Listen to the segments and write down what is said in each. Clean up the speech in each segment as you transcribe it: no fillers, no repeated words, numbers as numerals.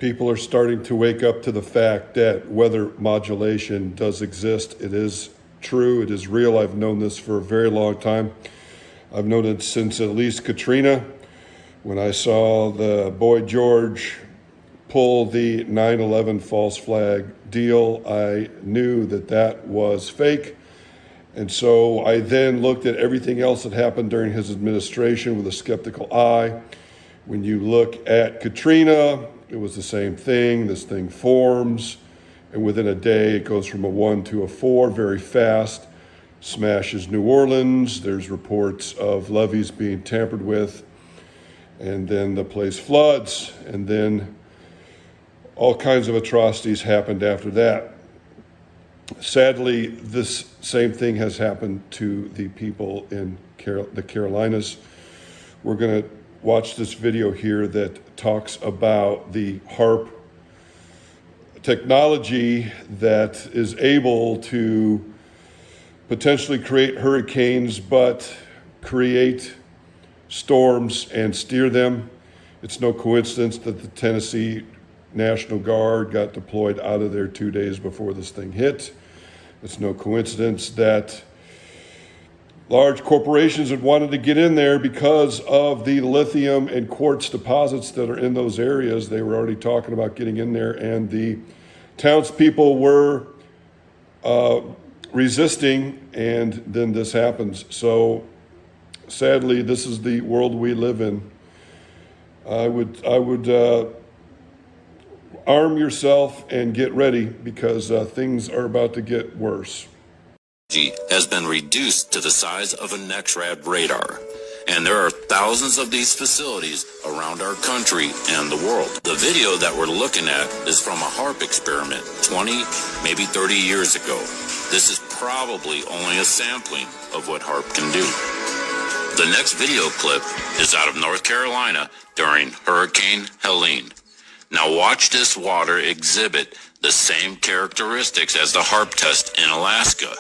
People are starting to wake up to the fact that weather modulation does exist. It is true, it is real. I've known this for a very long time. I've known it since at least Katrina. When I saw the boy George pull the 9/11 false flag deal, I knew that that was fake. And so I then looked at everything else that happened during his administration with a skeptical eye. When you look at Katrina, it was the same thing. This thing forms, and within a day, it goes from a 1 to a 4 very fast, smashes New Orleans. There's reports of levees being tampered with, and then the place floods, and then all kinds of atrocities happened after that. Sadly, this same thing has happened to the people in the Carolinas. We're going to watch this video here that talks about the HARP technology that is able to potentially create hurricanes, but create storms and steer them. It's no coincidence that the Tennessee National Guard got deployed out of there 2 days before this thing hit. It's no coincidence that large corporations had wanted to get in there because of the lithium and quartz deposits that are in those areas. They were already talking about getting in there, and the townspeople were resisting, and then this happens. So sadly, this is the world we live in. I would arm yourself and get ready, because things are about to get worse. Has been reduced to the size of a NEXRAD radar, and there are thousands of these facilities around our country and the world. The video that we're looking at is from a HARP experiment 20, maybe 30 years ago. This is probably only a sampling of what HARP can do. The next video clip is out of North Carolina during Hurricane Helene. Now watch this water exhibit the same characteristics as the HARP test in Alaska.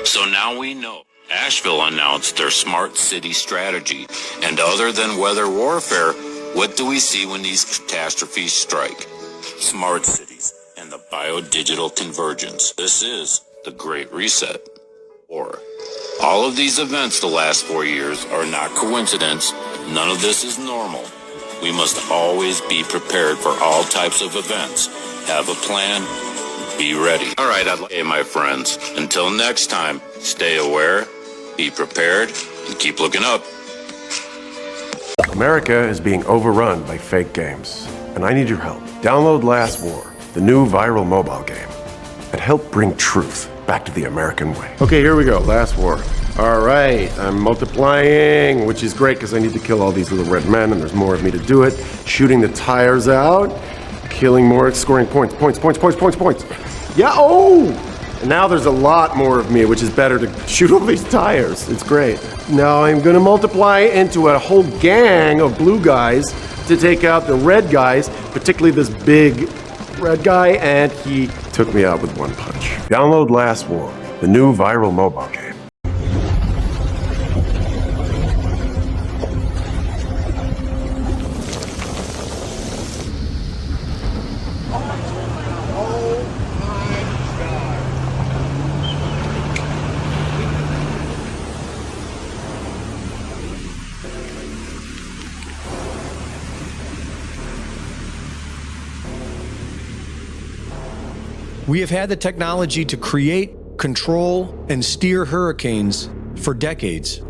So now we know. Asheville announced their smart city strategy. And other than weather warfare, what do we see when these catastrophes strike? Smart cities and the biodigital convergence. This is the Great Reset. Or all of these events the last 4 years are not coincidence. None of this is normal. We must always be prepared for all types of events. Have a plan. Be ready. All right, hey, my friends. Until next time, stay aware, be prepared, and keep looking up. America is being overrun by fake games, and I need your help. Download Last War, the new viral mobile game, and help bring truth back to the American way. Okay, here we go. Last War. All right, I'm multiplying, which is great because I need to kill all these little red men, and there's more of me to do it. Shooting the tires out, killing more, scoring points. Yeah, oh! And now there's a lot more of me, which is better to shoot all these tires. It's great. Now I'm gonna multiply into a whole gang of blue guys to take out the red guys, particularly this big red guy, and he took me out with one punch. Download Last War, the new viral mobile game. We have had the technology to create, control, and steer hurricanes for decades.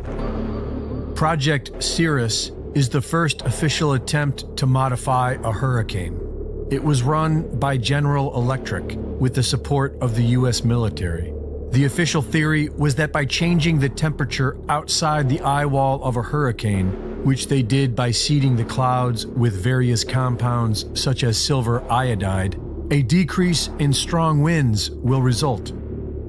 Project Cirrus is the first official attempt to modify a hurricane. It was run by General Electric with the support of the US military. The official theory was that by changing the temperature outside the eye wall of a hurricane, which they did by seeding the clouds with various compounds such as silver iodide, a decrease in strong winds will result.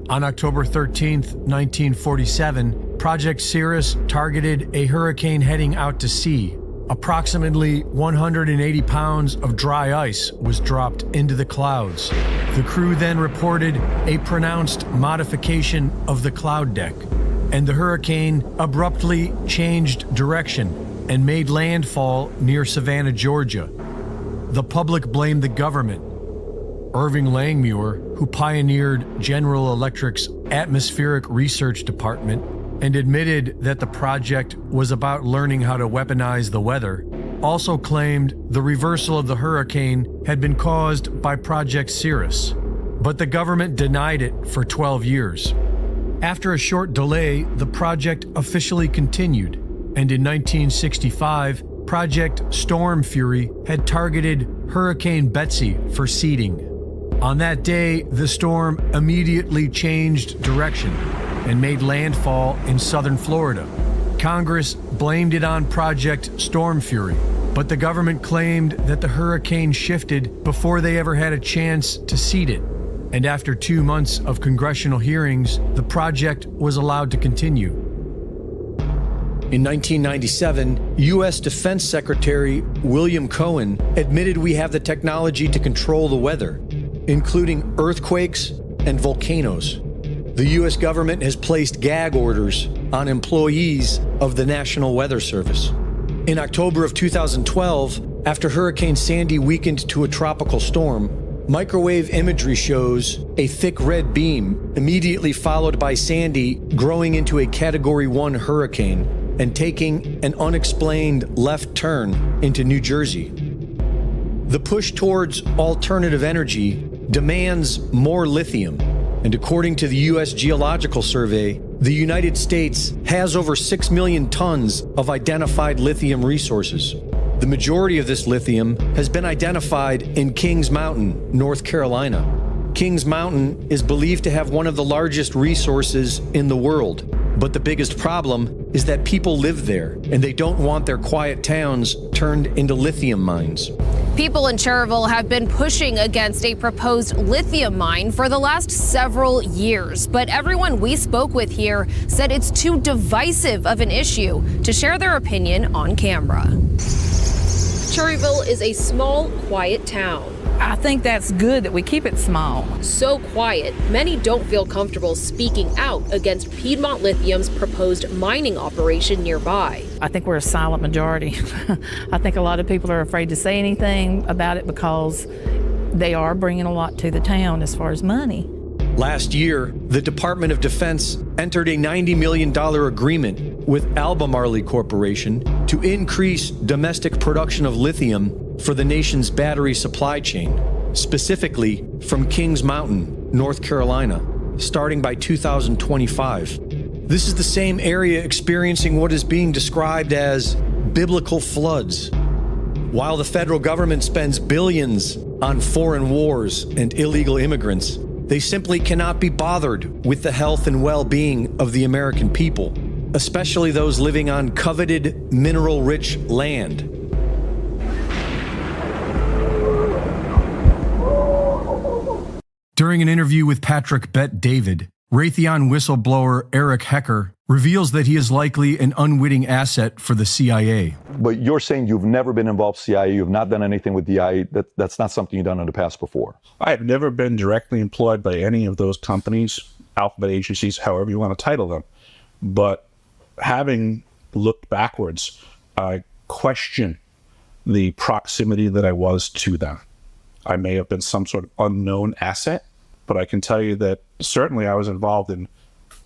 On October 13th, 1947, Project Cirrus targeted a hurricane heading out to sea. Approximately 180 pounds of dry ice was dropped into the clouds. The crew then reported a pronounced modification of the cloud deck, and the hurricane abruptly changed direction and made landfall near Savannah, Georgia. the public blamed the government. Irving Langmuir, who pioneered General Electric's atmospheric research department and admitted that the project was about learning how to weaponize the weather, also claimed the reversal of the hurricane had been caused by Project Cirrus, but the government denied it for 12 years. After a short delay, the project officially continued, and in 1965, Project Storm Fury had targeted Hurricane Betsy for seeding. On that day, the storm immediately changed direction and made landfall in southern Florida. Congress blamed it on Project Storm Fury, but the government claimed that the hurricane shifted before they ever had a chance to seed it. And after 2 months of congressional hearings, the project was allowed to continue. In 1997, U.S. Defense Secretary William Cohen admitted we have the technology to control the weather, including earthquakes and volcanoes. The U.S. government has placed gag orders on employees of the National Weather Service. In October of 2012, after Hurricane Sandy weakened to a tropical storm, microwave imagery shows a thick red beam immediately followed by Sandy growing into a Category 1 hurricane and taking an unexplained left turn into New Jersey. The push towards alternative energy demands more lithium, and according to the U.S. Geological Survey, the United States has over 6 million tons of identified lithium resources. The majority of this lithium has been identified in Kings Mountain, North Carolina. Kings Mountain is believed to have one of the largest resources in the world, but the biggest problem is that people live there, and they don't want their quiet towns turned into lithium mines. People in Cherville have been pushing against a proposed lithium mine for the last several years, but everyone we spoke with here said it's too divisive of an issue to share their opinion on camera. Cherryville is a small, quiet town. I think that's good that we keep it small. So quiet, many don't feel comfortable speaking out against Piedmont Lithium's proposed mining operation nearby. I think we're a silent majority. I think a lot of people are afraid to say anything about it because they are bringing a lot to the town as far as money. Last year, the Department of Defense entered a $90 million agreement with Albemarle Corporation to increase domestic production of lithium for the nation's battery supply chain, specifically from Kings Mountain, North Carolina, starting by 2025. This is the same area experiencing what is being described as biblical floods. While the federal government spends billions on foreign wars and illegal immigrants, they simply cannot be bothered with the health and well-being of the American people, especially those living on coveted mineral-rich land. During an interview with Patrick Bet-David, Raytheon whistleblower Eric Hecker reveals that he is likely an unwitting asset for the CIA. But you're saying you've never been involved with CIA, you've not done anything with DI, that's not something you've done in the past before? I have never been directly employed by any of those companies, alphabet agencies, however you want to title them. But having looked backwards, I question the proximity that I was to them. I may have been some sort of unknown asset, but I can tell you that certainly I was involved in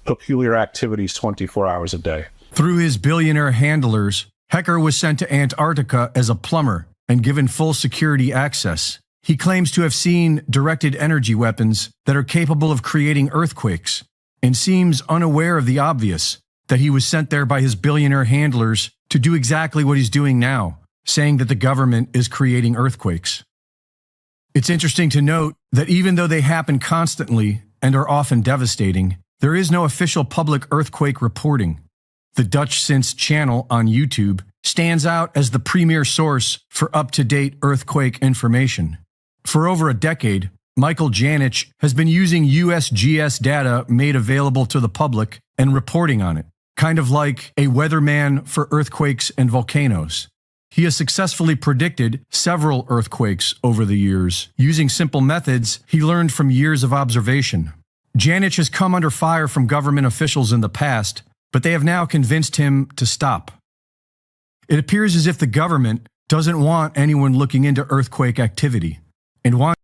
peculiar activities 24 hours a day. Through his billionaire handlers, Hecker was sent to Antarctica as a plumber and given full security access. He claims to have seen directed energy weapons that are capable of creating earthquakes and seems unaware of the obvious, that he was sent there by his billionaire handlers to do exactly what he's doing now, saying that the government is creating earthquakes. It's interesting to note that even though they happen constantly and are often devastating, there is no official public earthquake reporting. The Dutch Since channel on YouTube stands out as the premier source for up-to-date earthquake information. For over a decade, Michael Janich has been using USGS data made available to the public and reporting on it, kind of like a weatherman for earthquakes and volcanoes. He has successfully predicted several earthquakes over the years, using simple methods he learned from years of observation. Janich has come under fire from government officials in the past, but they have now convinced him to stop. It appears as if the government, doesn't want anyone looking into earthquake activity and wants